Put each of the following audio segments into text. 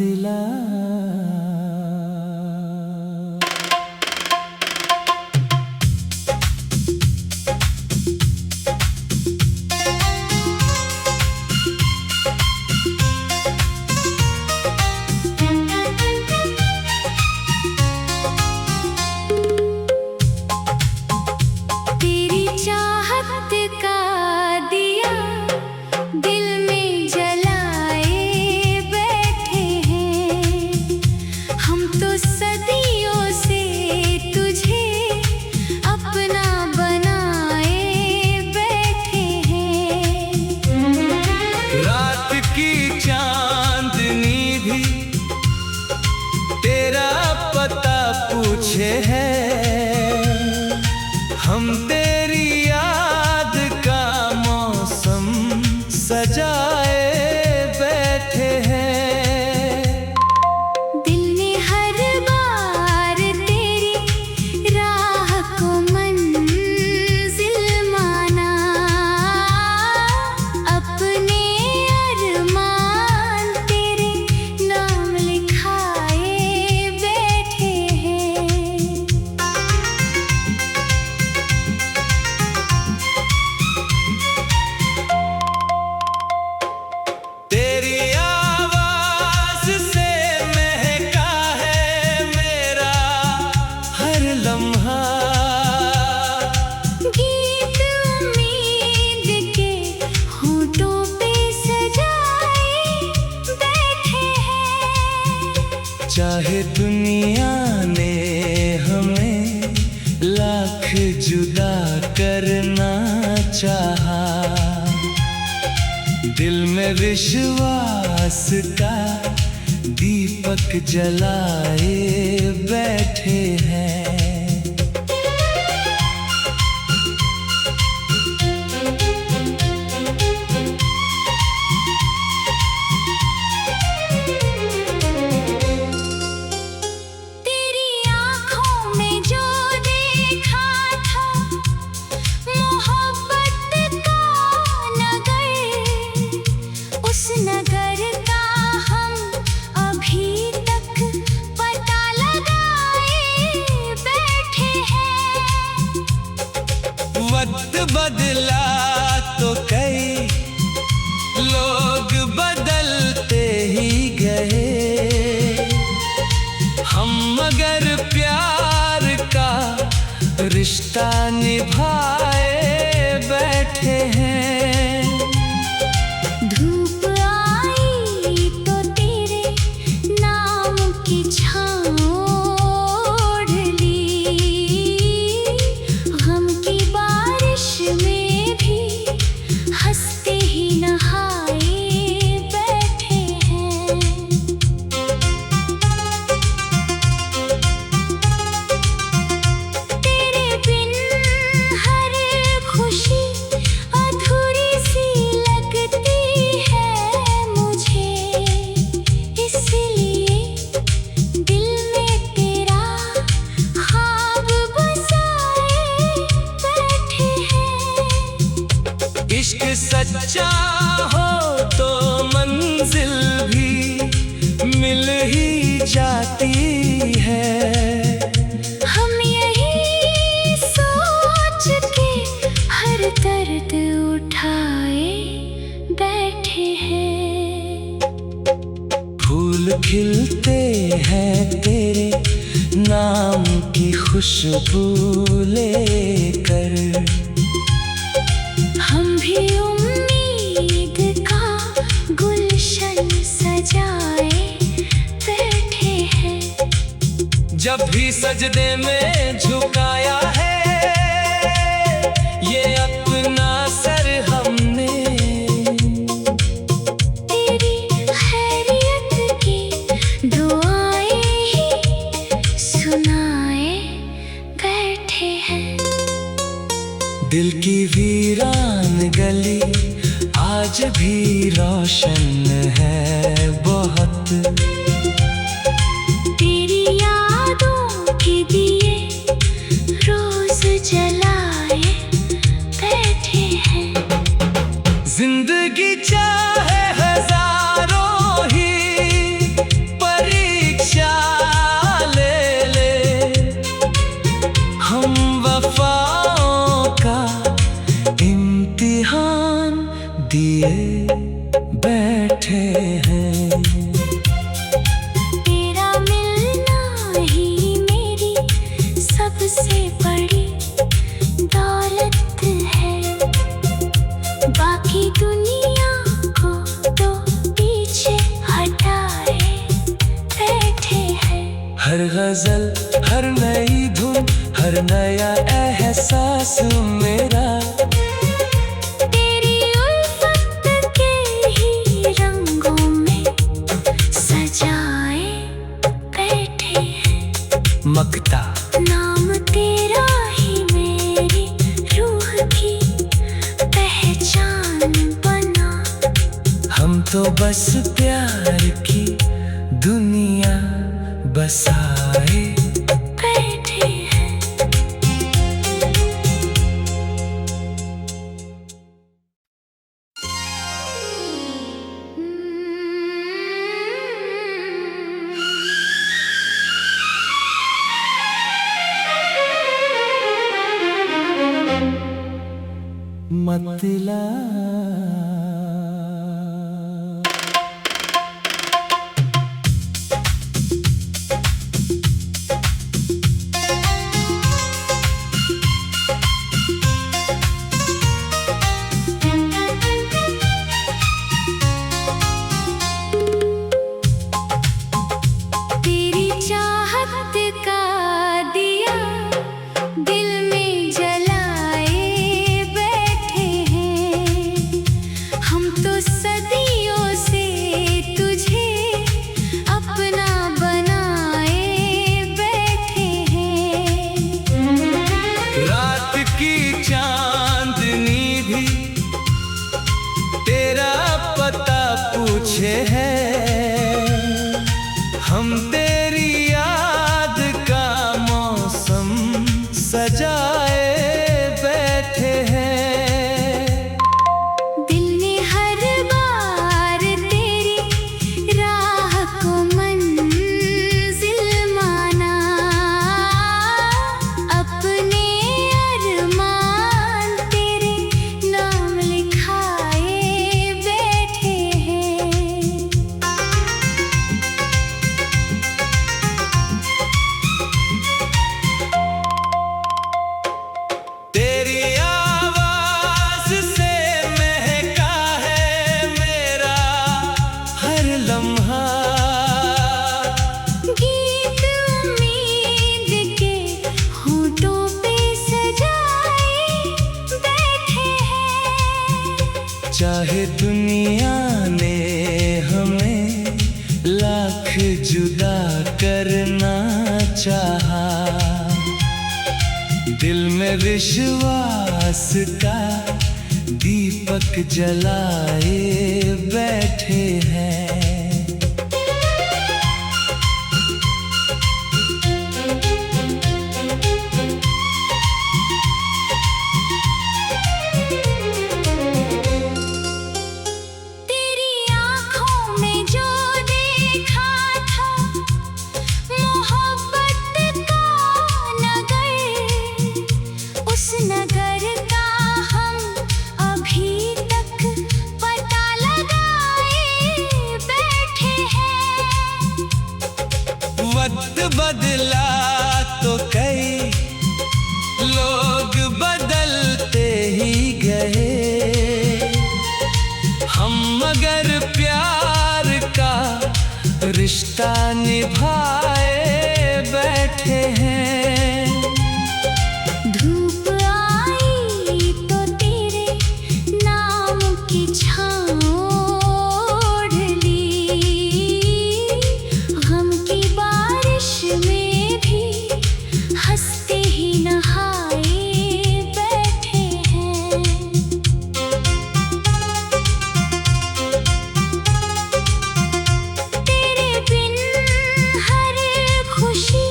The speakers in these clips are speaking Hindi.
दिला। पूछे है हम तेरी याद का मौसम सजाए बैठे हैं। दिल ने हर बार तेरी राह को मंजिल माना, अपने अरमान तेरे नाम लिखाए बैठे हैं। तेरी आवाज से महका है मेरा हर लम्हा, गीत उम्मीद के होठों पे सजाए बैठे हैं। चाहे दुनिया ने हमें लाख जुदा करना चाहा, दिल में विश्वास का दीपक जलाए बैठे हैं। तेरी आँखों में जो देखा था मोहब्बत का नगर, उस नगर का हम अभी तक पता लगाए बैठे हैं। वक्त बदला तो कई लोग बदलते ही गए, हम मगर प्यार का रिश्ता निभाए बैठे हैं। धूप आई तो तेरे नाम की छाँव ओढ़ ली, गम की बारिश में भी हंसते ही नहाए बैठे हैं। तेरे बिन हर खुशी अधूरी सी लगती है मुझे, इसलिए दिल में तेरा ख्वाब बसाए बैठे हैं। इश्क सच्चा हो तो मंजिल भी मिल ही जाती है। हम यही सोच के हर दर्द उठाए बैठे हैं। फूल खिलते हैं तेरे नाम की खुशबू लेकर, हम भी उम्मीद का गुलशन सजाए बैठे हैं। जब भी सजदे में झुकाया है ये अपना सर हमने, तेरी खैरियत की दुआएं ही सुनाए बैठे हैं। दिल की वीरान गली आज भी रोशन है बहुत, तेरी यादों के दिए रोज जलाए बैठे हैं। जिंदगी चाहे हजारों ही हर गजल, हर नई धुन, हर नया एहसास मेरा तेरी उल्फत के ही रंगों में सजाए बैठे हैं। मकता नाम तेरा ही मेरी रूह की पहचान बना। हम तो बस प्यार की दुनिया बसाए बैठे हैं। मतला तेरी चाहत का दिया दिल में जलाए बैठे हैं। हम तो सदियों से तुझे अपना बनाए बैठे हैं। रात की चांदनी भी तेरा पता पूछे है। हम तेरी याद का मौसम सजाए बैठे हैं। दिल ने हर बार तेरी राह को मंजिल माना। अपने अरमान तेरे नाम लिखाए बैठे हैं। तेरी आवाज से महका है मेरा हर लम्हा। गीत उम्मीद के होठों पे सजाए बैठे हैं। चाहे दुनिया ने हमें लाख जुदा करना चाहा, दिल में विश्वास का दीपक जलाए बैठे हैं। तेरी आँखों में जो देखा था मोहब्बत का नगर, उस नगर का हम अभी तक पता लगाए बैठे हैं। वक्त बदला तो कई लोग बदलते ही गए। हम मगर प्यार का रिश्ता निभाए बैठे हैं। धूप आई तो तेरे नाम की छाँव ओढ़ ली। गम की बारिश में भी हंसते ही नहाए बैठे हैं। तेरे बिन हर खुशी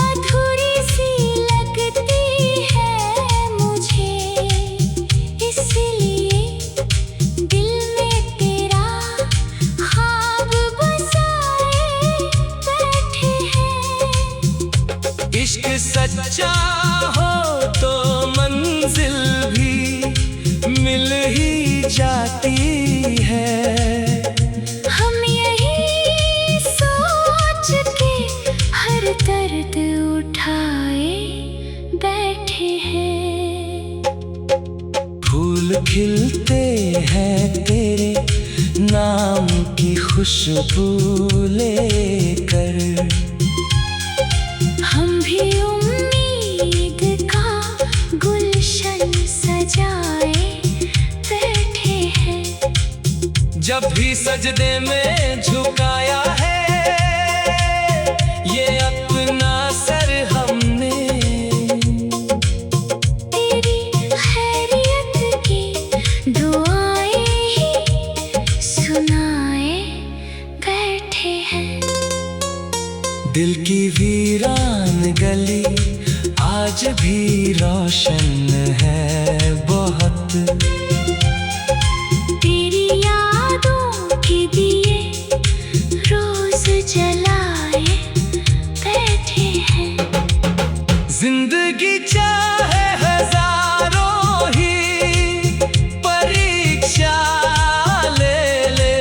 अधूरी सी लगती है मुझे। इसलिए दिल में तेरा ख्वाब बसाए बैठे हैं। इश्क सच्चा हो तो मंजिल भी मिल ही जाती है। हम यही सोच के हर दर्द उठाए बैठे हैं। फूल खिलते हैं तेरे नाम की खुशबू लेकर। सजदे में झुकाया है ये अपना सर हमने। तेरी खैरियत की दुआएं ही सुनाए बैठे हैं। दिल की वीरान गली आज भी रोशन है बहुत। तेरी यादों के दिए रोज जलाए बैठे हैं। जिंदगी चाहे हजारों ही परीक्षा ले ले,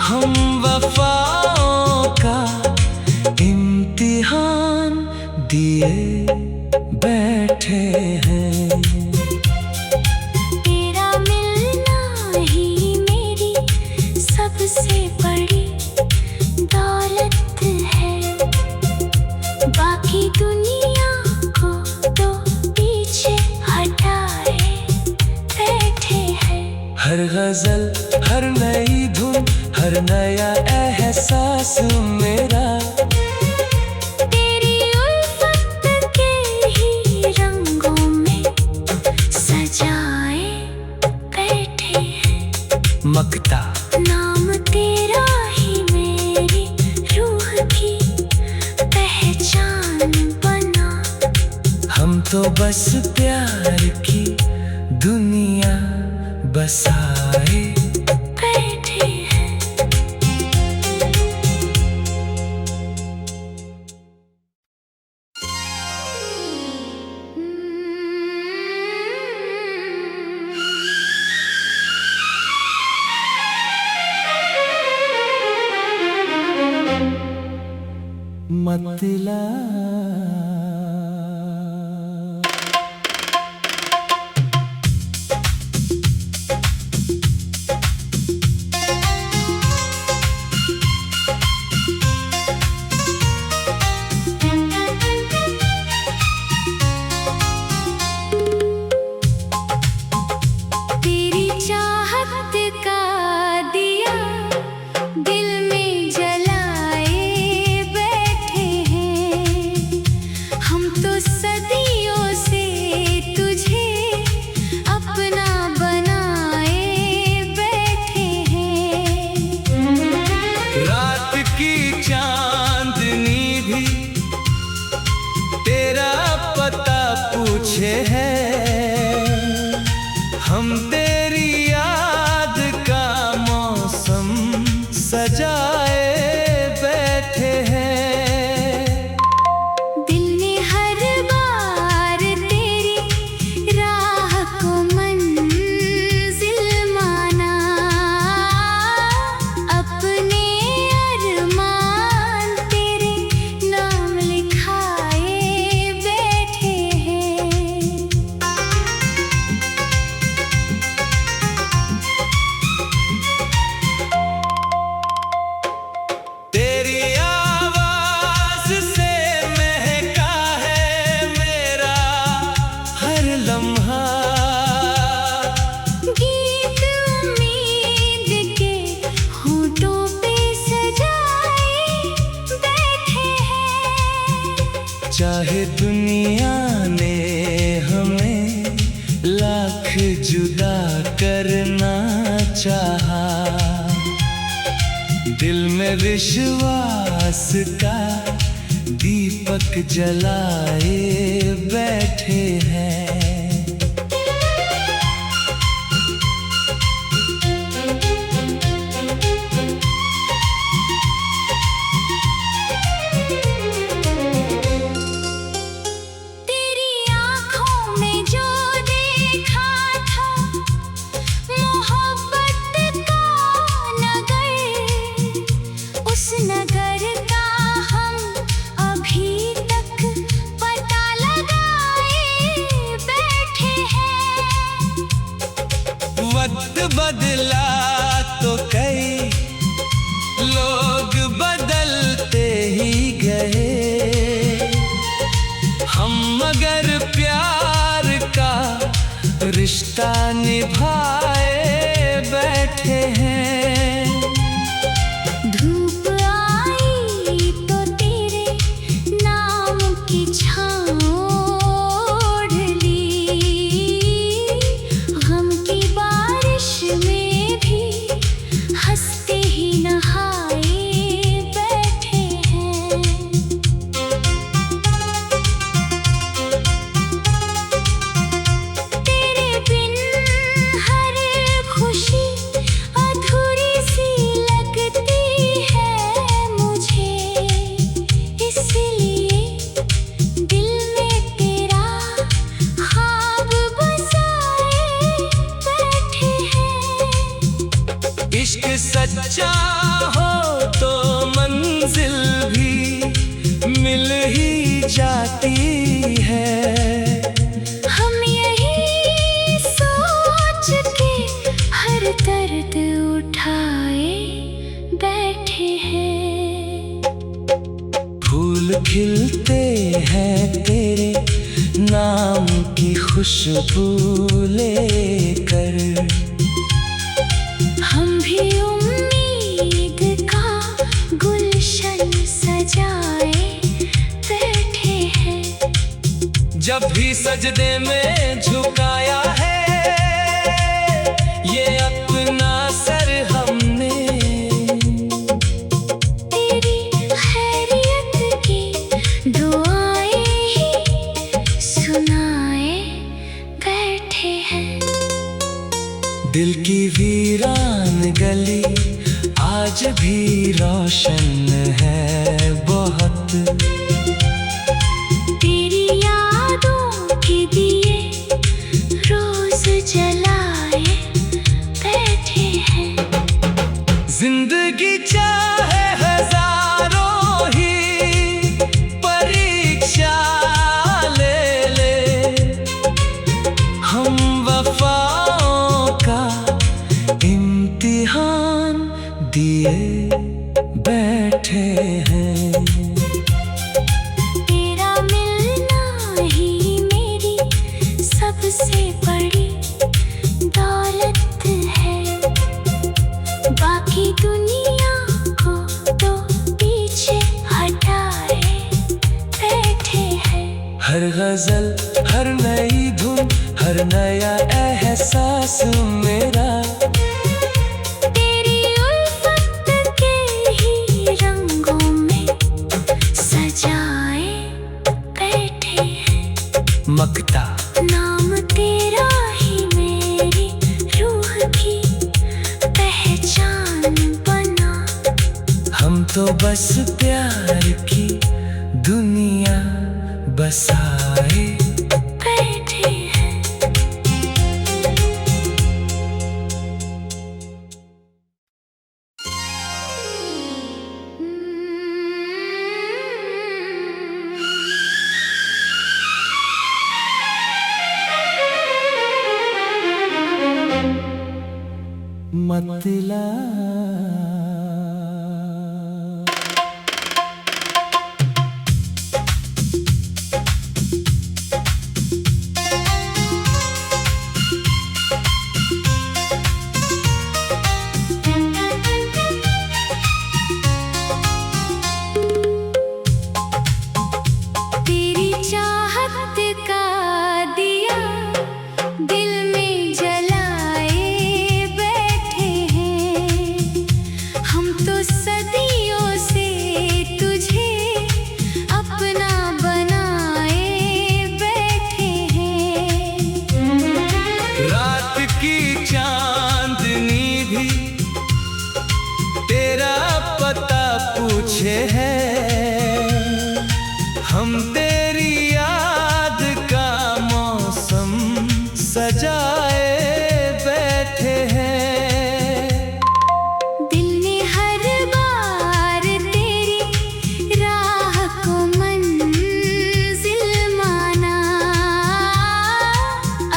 हम वफाओं का इम्तिहान दिए बैठे हैं। तेरा मिलना ही मेरी सबसे बड़ी दौलत है। बाकी दुनिया को तो पीछे हटाए बैठे हैं। हर गजल, हर नई धुन, हर नया एहसास मेरा तेरी उल्फत के ही रंगों में सजाए बैठे हैं। मकता नाम तेरा ही मेरी रूह की पहचान बना। हम तो बस प्यार की दुनिया बसाए बैठे हैं। मतला तेरी चाहत का दिया दिल में जलाए बैठे हैं। हम तो सदियों से तुझे अपना बनाए बैठे हैं। रात की चांदनी भी तेरा पता पूछे है। हम तेरी याद का मौसम सजाए बैठे हैं। दिल ने हर बार तेरी राह को मंजिल माना। अपने अरमान तेरे नाम लिखाए बैठे हैं। तेरी आवाज से महका है मेरा हर लम्हा। गीत उम्मीद के होठों पे सजाए बैठे हैं। चाहे दुनिया ने हमें लाख जुदा करना चाहा, दिल में विश्वास का दीपक जलाए बैठे हैं। तेरी आँखों में जो देखा था मोहब्बत का नगर, उस नगर का हम अभी तक पता लगाए बैठे हैं। वक्त बदला तो कई लोग बदलते ही गए, हम मगर प्यार का रिश्ता निभाए बैठे हैं। फूल खिलते हैं तेरे नाम की खुशबू लेकर। हम भी उम्मीद का गुलशन सजाए बैठे हैं। जब भी सजदे में झुकाया है ये अपना सर हमने, तेरी खैरियत की दुआएं ही सुनाए बैठे हैं। दिल की वीरान गली आज भी रोशन है बहुत। तेरी यादों के दिए रोज जलाए बैठे हैं। जिंदगी चाहे हजारों ही परीक्षा ले ले, हम वफाओं का इम्तिहान दिए बैठे हैं। तेरा मिलना ही मेरी सबसे बड़ी दौलत है। बाकी दुनिया को तो पीछे हटाए बैठे हैं। हर गजल, हर नई धुन, हर नया एहसास मेरा तेरी उल्फत के ही रंगों में सजाए बैठे हैं। मकता नाम तेरा ही मेरी रूह की पहचान बना। हम तो बस प्यार की दुनिया बसाए बैठे हैं। मतला तेरी चाहत का दिया दिल में जलाए बैठे हैं। हम तो सदियों से तुझे अपना बनाए बैठे हैं। रात की चांदनी भी तेरा पता पूछे है। हम तेरी याद का मौसम सजाए बैठे हैं। दिल ने हर बार तेरी राह को मंजिल माना।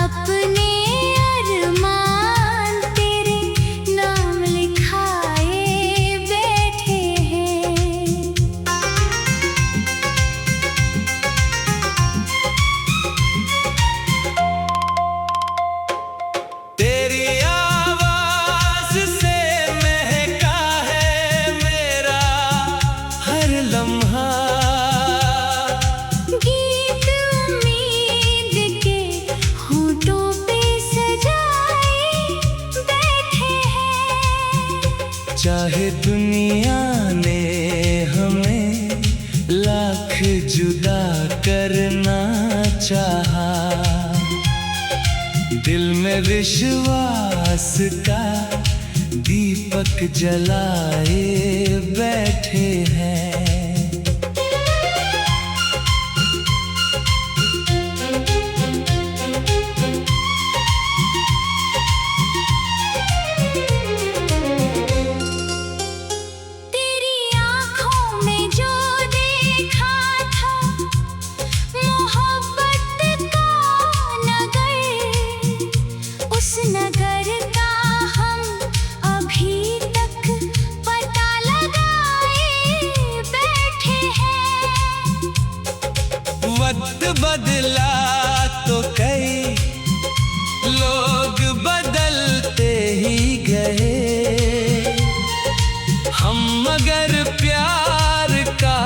अपने अरमान तेरे नाम लिखाए बैठे हैं। तेरी आवाज से महका है मेरा हर लम्हा। गीत उम्मीद के होठों पे सजाए बैठे हैं। चाहे दुनिया ने हमें लाख जुदा करना चाहा, दिल में विश्वास का दीपक जलाए बैठे हैं। तेरी आँखों में जो देखा था मोहब्बत का नगर, उस नगर का हम अभी तक पता लगाए बदला तो कई लोग बदलते ही गए। हम मगर प्यार का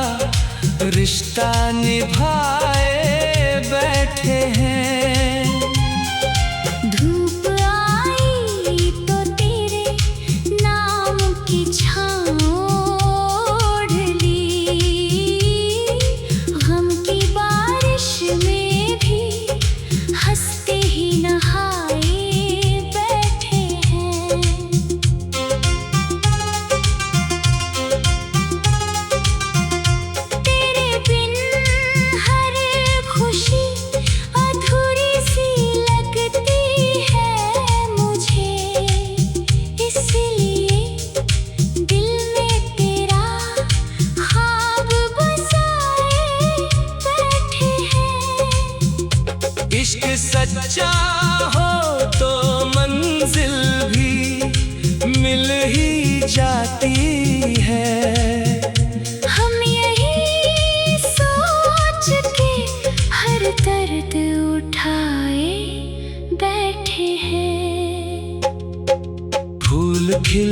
रिश्ता निभाए बैठे हैं। धूप आई तो तेरे नाम की छाँव ओढ़ ली, गम की बारिश में भी हंसते ही नहाए बैठे हैं। तेरे बिन हर खुशी अधूरी सी लगती है मुझे, इसलिए दिल में तेरा ख्वाब बसाए बैठे हैं। इश्क सच्चा हो तो मंजिल भी मिल ही जाती है। हम यही सोच के हर दर्द उठाए बैठे हैं। फूल खिल